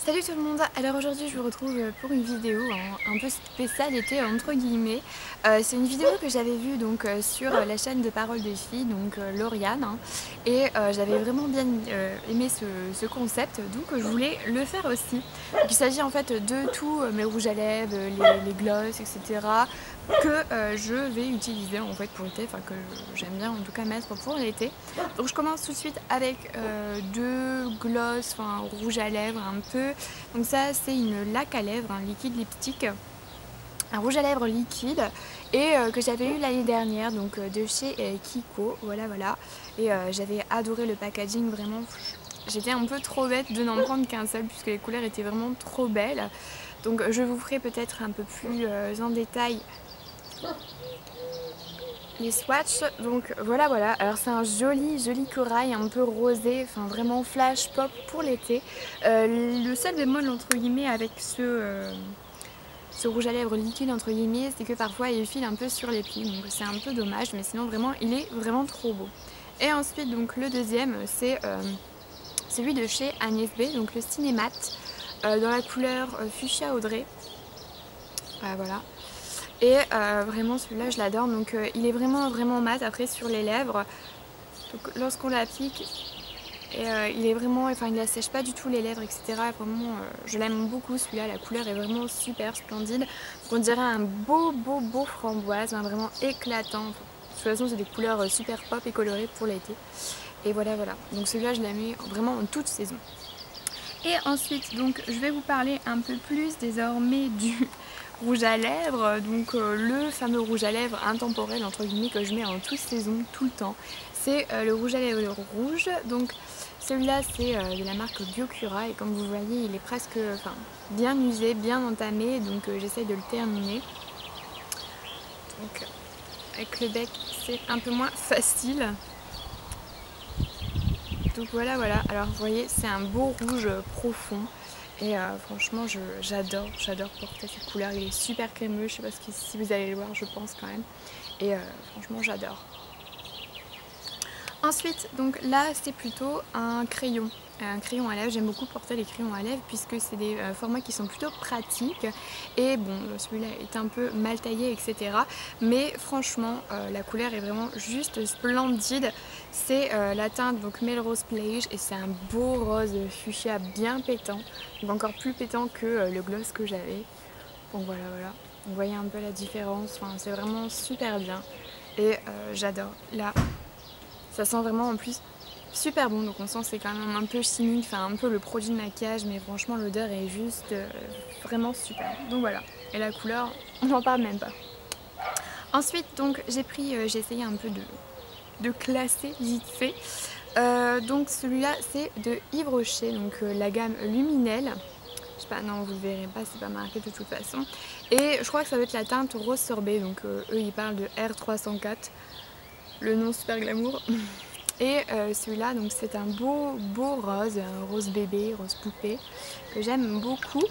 Salut tout le monde, alors aujourd'hui je vous retrouve pour une vidéo un peu spéciale été entre guillemets. C'est une vidéo que j'avais vue donc sur la chaîne de Parole des filles, donc Lauriane, hein, et j'avais vraiment bien aimé ce concept, donc je voulais le faire aussi. Donc, il s'agit en fait de tous mes rouges à lèvres, les gloss, etc. que je vais utiliser en fait pour l'été, enfin que j'aime bien en tout cas mettre pour l'été. Donc je commence tout de suite avec deux gloss, enfin rouge à lèvres un peu. Donc ça c'est une laque à lèvres, un liquide lipstick, un rouge à lèvres liquide et que j'avais eu l'année dernière, donc de chez Kiko, voilà. Et j'avais adoré le packaging, vraiment. J'étais un peu trop bête de n'en prendre qu'un seul puisque les couleurs étaient vraiment trop belles. Donc je vous ferai peut-être un peu plus en détail les swatchs. Donc voilà, alors c'est un joli corail un peu rosé, enfin vraiment flash pop pour l'été. Le seul bémol entre guillemets avec ce rouge à lèvres liquide entre guillemets, c'est que parfois il file un peu sur les plis, donc c'est un peu dommage, mais sinon vraiment il est vraiment trop beau. Et ensuite donc le deuxième c'est celui de chez Agnès B, donc le Cinémat, dans la couleur fuchsia Audrey. Voilà. Et vraiment celui-là je l'adore, donc il est vraiment mat après sur les lèvres. Donc lorsqu'on l'applique, et il est vraiment, enfin il assèche pas du tout les lèvres, etc. Vraiment je l'aime beaucoup celui-là, la couleur est vraiment super splendide. Donc, on dirait un beau framboise, hein, vraiment éclatant. De toute façon c'est des couleurs super pop et colorées pour l'été. Et voilà. Donc celui-là je l'aime vraiment en toute saison. Et ensuite, donc, je vais vous parler un peu plus désormais du rouge à lèvres. Donc, le fameux rouge à lèvres intemporel, entre guillemets, que je mets en toute saison, tout le temps. C'est le rouge à lèvres rouge. Donc, celui-là, c'est de la marque Biocura. Et comme vous voyez, il est presque bien usé, bien entamé. Donc, j'essaye de le terminer. Donc, avec le bec, c'est un peu moins facile. Donc voilà, alors vous voyez c'est un beau rouge profond et franchement j'adore porter cette couleur, il est super crémeux, je sais pas si vous allez le voir, je pense quand même, et franchement j'adore. Ensuite, donc là c'est plutôt un crayon à lèvres. J'aime beaucoup porter les crayons à lèvres puisque c'est des formats qui sont plutôt pratiques. Et bon, celui-là est un peu mal taillé, etc. Mais franchement, la couleur est vraiment juste splendide. C'est la teinte donc Melrose Plage et c'est un beau rose fuchsia bien pétant. Donc encore plus pétant que le gloss que j'avais. Donc voilà. Vous voyez un peu la différence. Enfin, c'est vraiment super bien. Et j'adore. Là, ça sent vraiment en plus super bon, donc on sent que c'est quand même un peu chimique, enfin un peu le produit de maquillage, mais franchement l'odeur est juste vraiment super. Donc voilà, et la couleur, on n'en parle même pas. Ensuite donc j'ai essayé un peu de classer vite fait. Donc celui-là c'est de Yves Rocher, donc la gamme Luminelle. Je sais pas, non vous le verrez pas, c'est pas marqué de toute façon. Et je crois que ça va être la teinte rose sorbet, donc eux ils parlent de R304. Le nom super glamour. Et celui-là, donc c'est un beau rose, un rose bébé, rose poupée, que j'aime beaucoup. Donc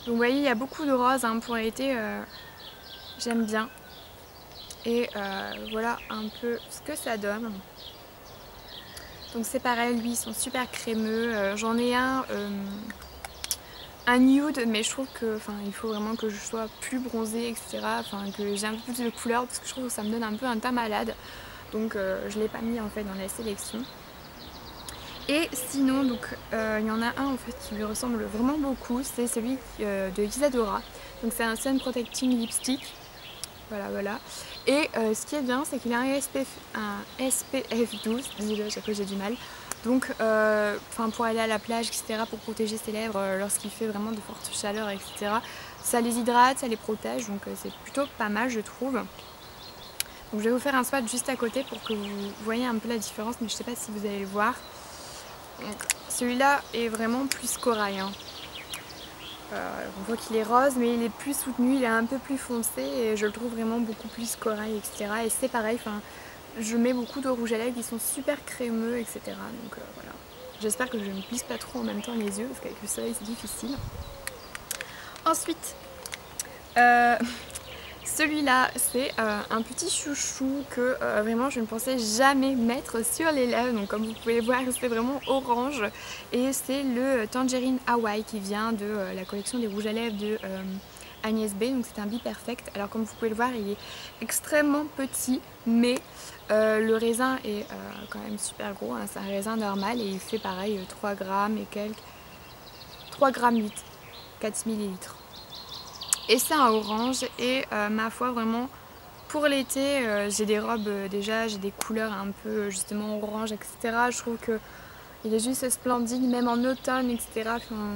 vous voyez, il y a beaucoup de roses hein, pour l'été, j'aime bien. Et voilà un peu ce que ça donne. Donc c'est pareil, lui, ils sont super crémeux. J'en ai un nude, mais je trouve que, il faut vraiment que je sois plus bronzée, etc. Enfin, que j'ai un peu plus de couleur, parce que je trouve que ça me donne un peu un teint malade. Donc je l'ai pas mis en fait dans la sélection. Et sinon donc il y en a un en fait qui lui ressemble vraiment beaucoup, c'est celui de Isadora. Donc c'est un Sun Protecting Lipstick. Voilà. Et ce qui est bien c'est qu'il a un SPF 12, désolée à chaque fois j'ai du mal. Donc pour aller à la plage, etc., pour protéger ses lèvres lorsqu'il fait vraiment de fortes chaleurs, etc. Ça les hydrate, ça les protège, donc c'est plutôt pas mal je trouve. Donc je vais vous faire un swatch juste à côté pour que vous voyez un peu la différence, mais je sais pas si vous allez le voir. Celui-là est vraiment plus corail. Hein. On voit qu'il est rose, mais il est plus soutenu, il est un peu plus foncé et je le trouve vraiment beaucoup plus corail, etc. Et c'est pareil, je mets beaucoup de rouge à lèvres qui sont super crémeux, etc. Donc voilà. J'espère que je ne plisse pas trop en même temps les yeux parce qu'avec le soleil c'est difficile. Ensuite, Celui-là, c'est un petit chouchou que vraiment je ne pensais jamais mettre sur les lèvres. Donc comme vous pouvez voir, c'est vraiment orange. Et c'est le Tangerine Hawaii qui vient de la collection des rouges à lèvres de Agnès B. Donc c'est un Bi-Perfect. Alors comme vous pouvez le voir, il est extrêmement petit, mais le raisin est quand même super gros, hein. C'est un raisin normal et il fait pareil 3 grammes et quelques, 3 grammes 8, 4 millilitres. Et c'est un orange et ma foi vraiment pour l'été j'ai des robes déjà, j'ai des couleurs un peu justement orange, etc. Je trouve que il est juste splendide, même en automne, etc. Enfin,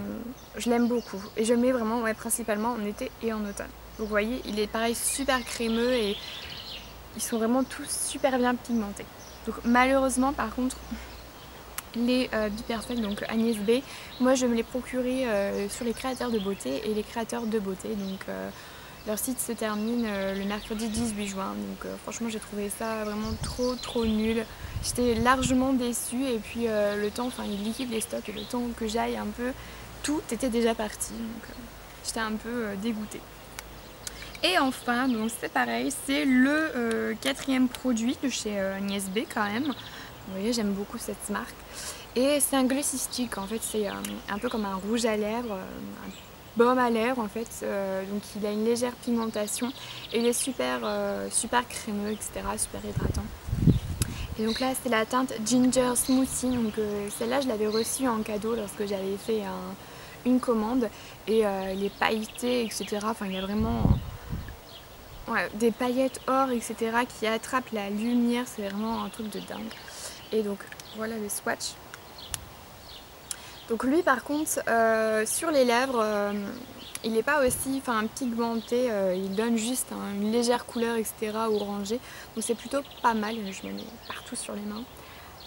je l'aime beaucoup et je le mets vraiment principalement en été et en automne. Donc vous voyez, il est pareil super crémeux et ils sont vraiment tous super bien pigmentés. Donc malheureusement par contre les Bi-Perfect, donc Agnès B, moi je me les procurais sur les créateurs de beauté et les créateurs de beauté. Donc leur site se termine le mercredi 18 juin. Donc franchement j'ai trouvé ça vraiment trop nul. J'étais largement déçue et puis le temps, enfin ils liquident les stocks et le temps que j'aille un peu, tout était déjà parti. Donc j'étais un peu dégoûtée. Et enfin, donc c'est pareil, c'est le quatrième produit de chez Agnès B quand même. Vous voyez, j'aime beaucoup cette marque. Et c'est un glossy stick, en fait, c'est un peu comme un rouge à lèvres, un baume à lèvres en fait. Donc il a une légère pigmentation et il est super crémeux, etc., super hydratant. Et donc là, c'est la teinte Ginger Smoothie. Donc celle-là, je l'avais reçue en cadeau lorsque j'avais fait une commande. Et les pailletés, etc., enfin il y a vraiment... Ouais, des paillettes or, etc. qui attrapent la lumière, c'est vraiment un truc de dingue. Et donc voilà le swatch. Donc lui par contre sur les lèvres il n'est pas aussi pigmenté, il donne juste une légère couleur, etc. orangée. Donc c'est plutôt pas mal, je me mets partout sur les mains.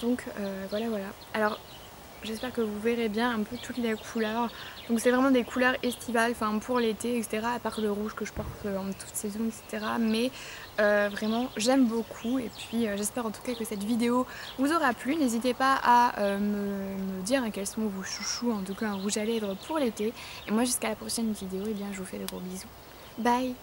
Donc voilà. Alors j'espère que vous verrez bien un peu toutes les couleurs. Donc c'est vraiment des couleurs estivales, pour l'été, etc. À part le rouge que je porte en toute saison, etc. Mais vraiment j'aime beaucoup. Et puis j'espère en tout cas que cette vidéo vous aura plu. N'hésitez pas à me dire quels sont vos chouchous, en tout cas un rouge à lèvres pour l'été. Et moi jusqu'à la prochaine vidéo, et bien je vous fais de gros bisous. Bye!